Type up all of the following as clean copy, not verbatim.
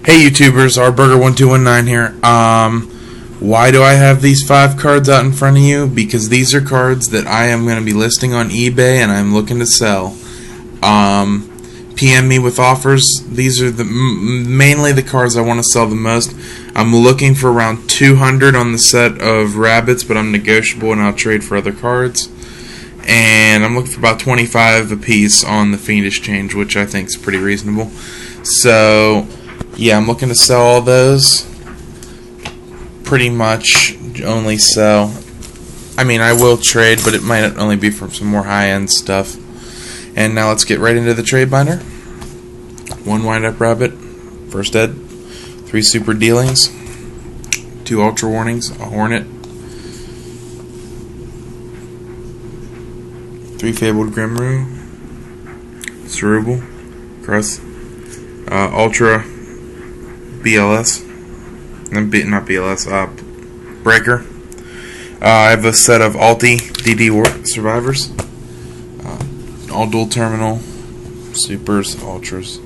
Hey YouTubers, our Burger1219 here. Why do I have these 5 cards out in front of you? Because these are cards that I am going to be listing on eBay and I'm looking to sell. PM me with offers. These are mainly the cards I want to sell the most. I'm looking for around 200 on the set of rabbits, but I'm negotiable and I'll trade for other cards. And I'm looking for about 25 a piece on the Fiendish change, which I think is pretty reasonable. So yeah, I'm looking to sell all those. Pretty much only sell. I mean, I will trade, but it might only be from some more high-end stuff. And now let's get right into the trade binder. 1 wind-up rabbit, first ed. 3 super dealings. 2 ultra warnings, a hornet. 3 fabled grimru. Cerebral, crust. Ultra BLS, not BLS, Breaker. I have a set of Alti DD survivors, all dual terminal, supers, ultras,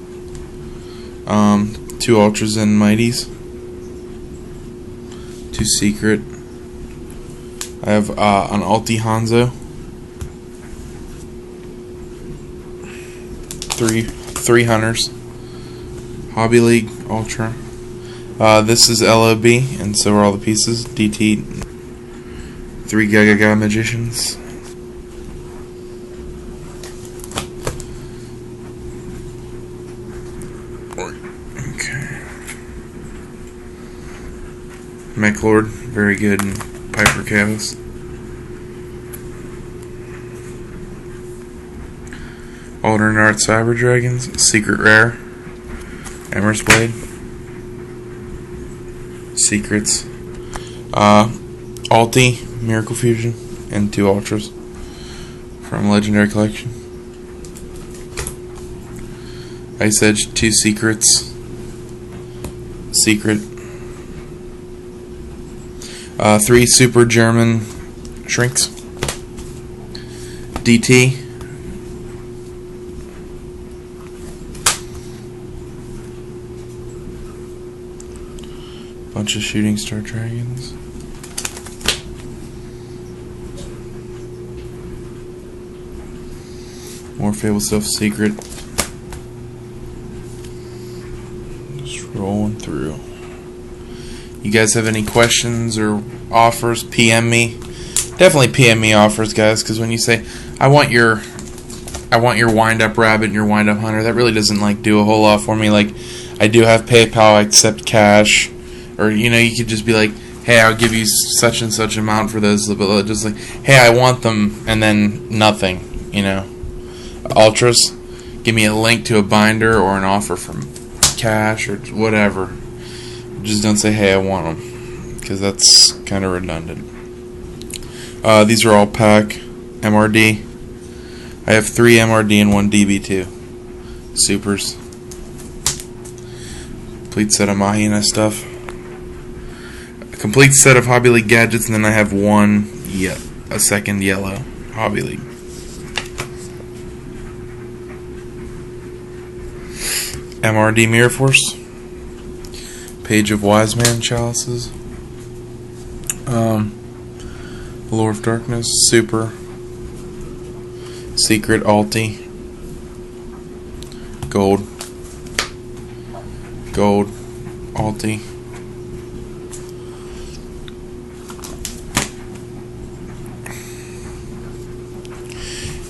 2 ultras and mighties, 2 secret. I have an Alti Hanzo, 3 hunters. Hobby League Ultra. This is LOB, and so are all the pieces. DT. 3 Gaga Magicians. Okay. Mech Lord, very good, and Piper Chaos. Alternate Art Cyber Dragons. Secret Rare. Emmer's Blade, Secrets, Alti, Miracle Fusion, and 2 Ultras from Legendary Collection. Ice Edge, 2 Secrets, Secret, 3 Super German Shrinks, DT, bunch of Shooting Star Dragons. More Fable Stuff, Secret. Just rolling through. You guys have any questions or offers? PM me. Definitely PM me offers, guys, because when you say I want your wind-up rabbit and your wind-up hunter, that really doesn't do a whole lot for me. Like, I do have PayPal, I accept cash. Or, you could just be like, hey, I'll give you such and such amount for those, but just like, hey, I want them, and then nothing, Ultras, give me a link to a binder or an offer from cash or whatever. Just don't say, hey, I want them, because that's kind of redundant. These are all pack MRD. I have 3 MRD and 1 DB2. Supers. Complete set of Mahina stuff. Complete set of Hobby League gadgets, and then I have a second yellow Hobby League. MRD Mirror Force, Page of Wise Man Chalices, Lore of Darkness, Super, Secret Alti, Gold, Alti.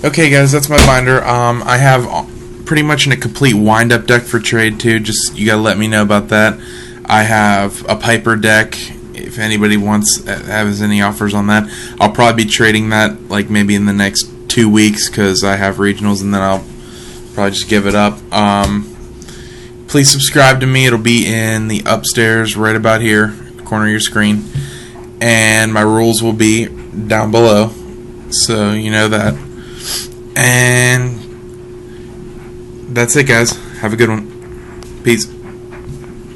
Okay, guys, that's my binder. I have pretty much a complete wind-up deck for trade, too. Just, you gotta let me know about that. I have a Piper deck, if anybody has any offers on that. I'll probably be trading that, maybe in the next 2 weeks, because I have regionals, and then I'll probably just give it up. Please subscribe to me. It'll be in the upstairs, right about here, corner of your screen. And my rules will be down below, so you know that. And that's it, guys. Have a good one. Peace.